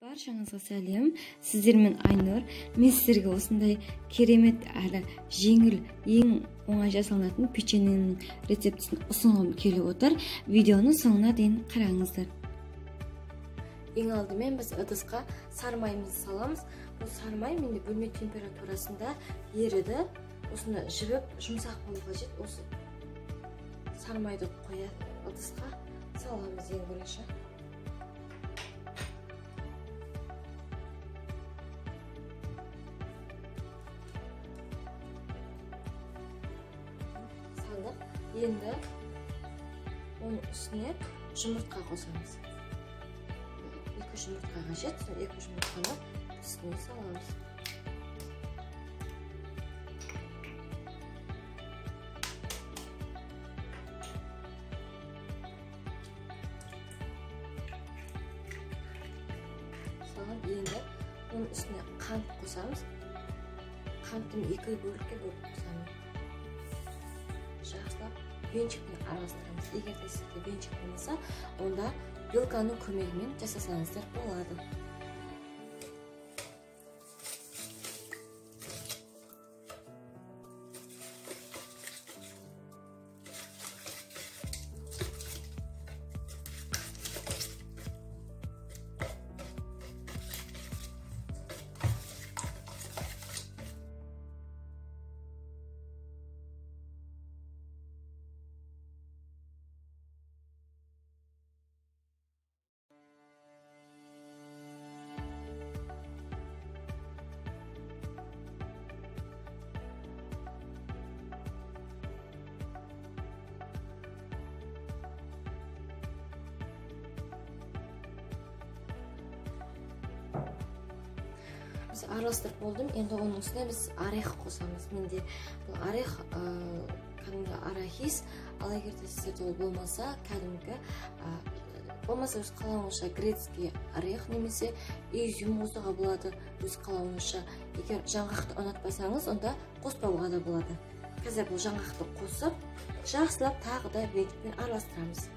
Баршаңызға сәлем. Сіздермен Айнұр. Мен сіздерге осындай керемет әрі жеңіл, ең оңай жасалынатын печеньенің рецептісін ұсынғым келіп отыр. Видеоны соңына дейін қараңыздар. Ең алдымен біз ыдысқа сармайымызды саламыз. Бұл сармай менде бөлме температурасында еріді. Осыны жібіп жұмсақ болу қажет. Осы сармайды қоя ыдысқа саламыз ең бірінші. Енді оның үстіне жұмыртқа қосамыз. 2 жұмыртқа қажет, 2 жұмыртқаны үстіне саламыз. Салып, енді оның үстіне қант қосамыз. Қантын 2 бөлікке бөліп қосамыз. Жақсылап венчикпен араластырамыз. Егер де сізде венчик болмаса, онда вилканың көмегімен жасасаңыздар болады. Біз араластырып болдым. Енді оның үстіне біз орех қосамыз. Менде бұл орех кәдімгі арахис, ал егер де сіздерде ол болмаса, кәдімгі болмаса өз қалауыңызша грецкий орех немесе изюм қосуға болады өз қалауыңызша. Егер жаңғақты ұнатпасаңыз, онда қоспауға да болады. Қазір бұл жаңғақты қосып, жақсылап тағы да венчикпен араластырамыз.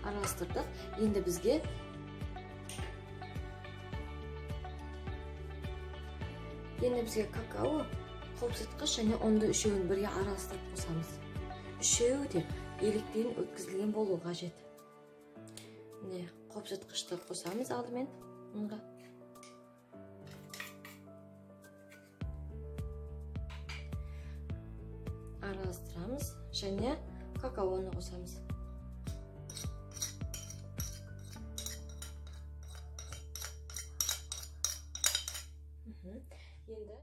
Араластырдық. Енді бізге какао, қопсытқыш және онды үшеуін бірге араластырып қосамыз. Үшеуі де електен өткізілген болу қажет. Қопсытқышты қосамыз алдымен онға. Араластырамыз және какаоны қосамыз. Енді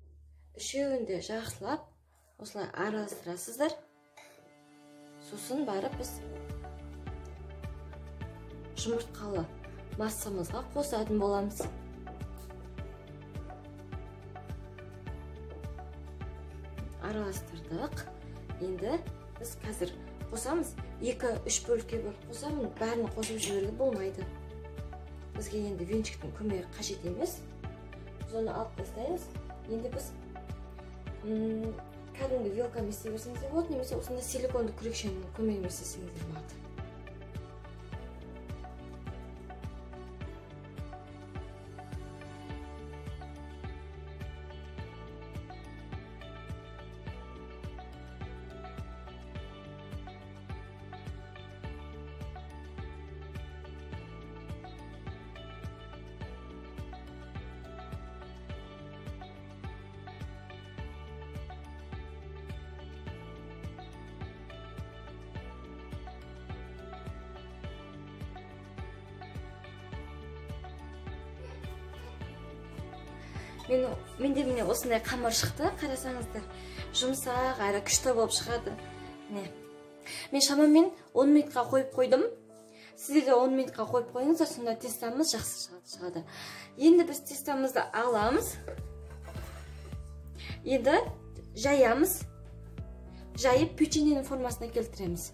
үшеуінде жақсылап осылай араластырасыздар. Сосын барып біз жұмыртқалы массамызға қосатын боламыз. Араластырдық. Енді біз қазір қосамыз. 2-3 бөлікке бөліп қосамын. Бәрін қосып жіберуге болмайды. Бізге енді венчиктің көмегі қажет емес. Біз оны алып тастаймыз. Енді біз кәдімгі вилкамен істей берсеңіз де болады, немесе осында силиконды күрекшенің көмегімен істесеңіз де болады. Менде міне осындай қамыр шықты, қарасаңыздар. Жұмсақ, әрі күшті болып шығады. Мен шамамен 10 минутқа қойып қойдым. Сіздер де 10 минутқа қойып қойыңыздар, сонда тестамыз жақсы шығады. Енді біз тестамызды аламыз. Енді жаямыз. Жайып печеньенің формасына келтіреміз.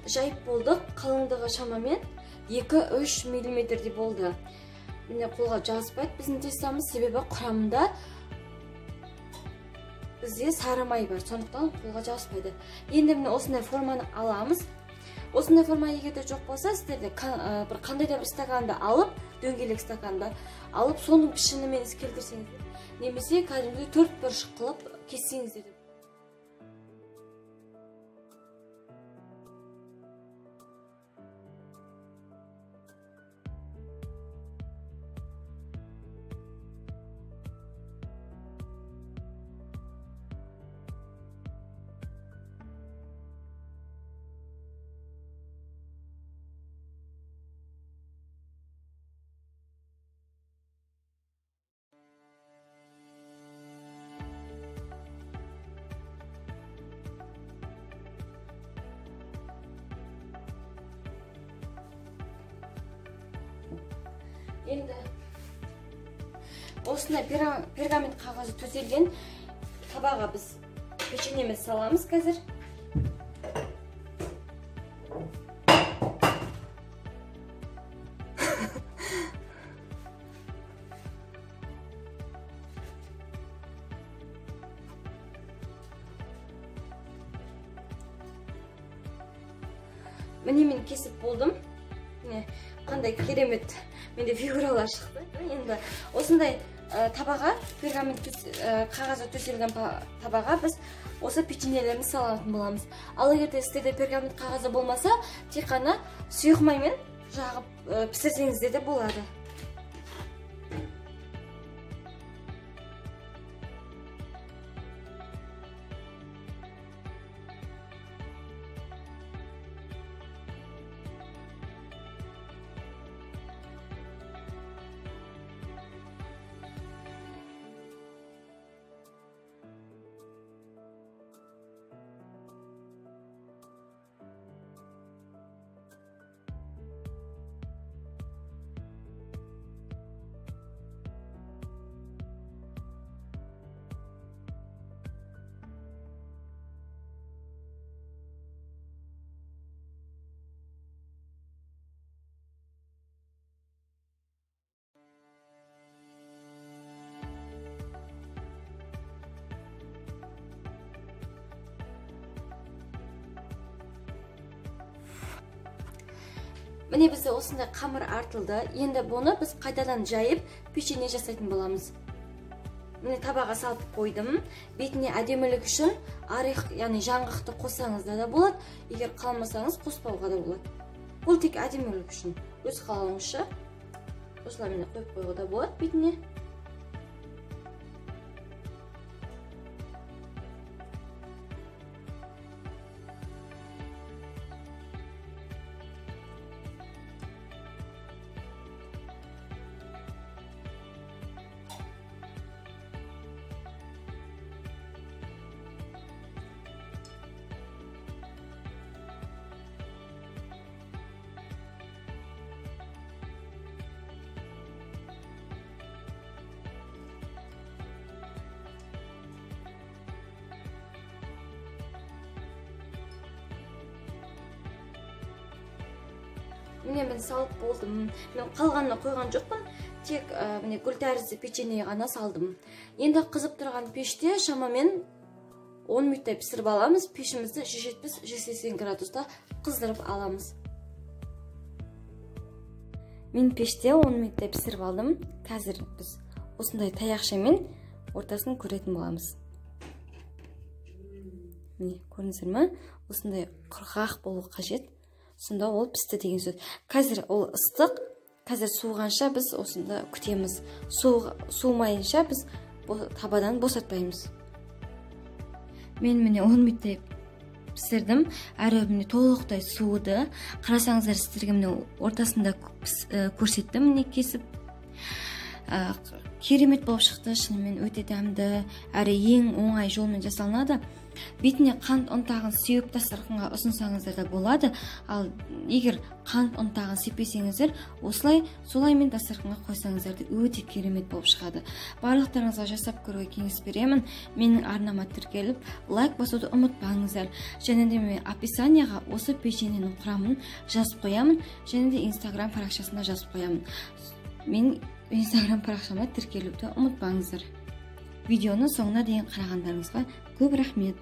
жайып болдық. Қалыңдығы шамамен 2-3 мм болды. Міне қолға жазбайды біздің тестамыз, себебі құрамында бізде сары май бар, сондықтан қолға жазбайды. Енді міне осындай форманы аламыз. Осындай форма егерде жоқ болса, сіздерде бір қандай да бір стаканды алып, дөңгелек стаканды алып, соның пішінімен келтірсеңіздер, немесе кәдімгі 4 бұрыш қылып кессеңіздер. Енді осындай пергамент қағазы төселген табаға біз печеньемізді саламыз қазір. Міне мен кесіп болдым. Қандай керемет менде фигуралар шықты. Енді осындай табаға, пергамент қағазы төселген табаға біз осы печеньелерімізді салатын боламыз. Ал егерде сізде пергамент қағазы болмаса, тек қана сұйық маймен жағып пісірсеңізде де болады. Міне бізде осындай қамыр артылды. Енді бұны біз қайтадан жайып, печенье жасайтын боламыз. Міне табаға салып қойдым. Бетіне әдемілік үшін орех, яғни жаңғақты қоссаңыз да болады. Егер қалмасаңыз қоспауға да болады. Бұл тек әдемілік үшін. Өз қалауыңызша осылай міне қойып қоюға да болады бетіне. Міне мен салып болдым. Мен қалғанына қойған жоқпын. Тек міне гүл тәрізді печенье ғана салдым. Енді қызып тұрған пеште шамамен 10 минуттай пісіріп аламыз. Пешімізді 170-180 градуста қыздырып аламыз. Мен пеште 10 минуттай пісіріп алдым. Қазір біз осындай таяқшамен ортасын көретін боламыз. Міне көрдіңіздер ме? Осындай құрғақ болу қажет. Сонда ол пісті деген сөз. Қазір ол ыстық. Қазір суығанша біз осында күтеміз. Суымайынша біз табадан босатпаймыз. Мен міне 10 минуттай пісірдім. Әрі міне толықтай суыды. Қарасаңыздар сіздерге міне ортасында көрсеттім міне кесіп. Керемет болып шықты. Шынымен өте дәмді. Әрі ең оңай жолмен жасалынады. бетіне қант ұнтағын сеуіп дастарханға ұсынсаңыздар да болады. Ал егер қант ұнтағын сеппесеңіздер, солаймен дастарханға қойсаңыздар да өте керемет болып шығады. Барлықтарыңызға жасап көруге кеңес беремін. Менің арнама тіркеліп, лайк басуды ұмытпаңыздар. Және де мен описанияға осы печеньенің құрамын жазып қоямын, және де Instagram парақшасына жазып қоямын. Мен Instagram парақшама тіркелуді ұмытпаңыздар. Видеоны соңына дейін қарағандарыңызға көп рахмет.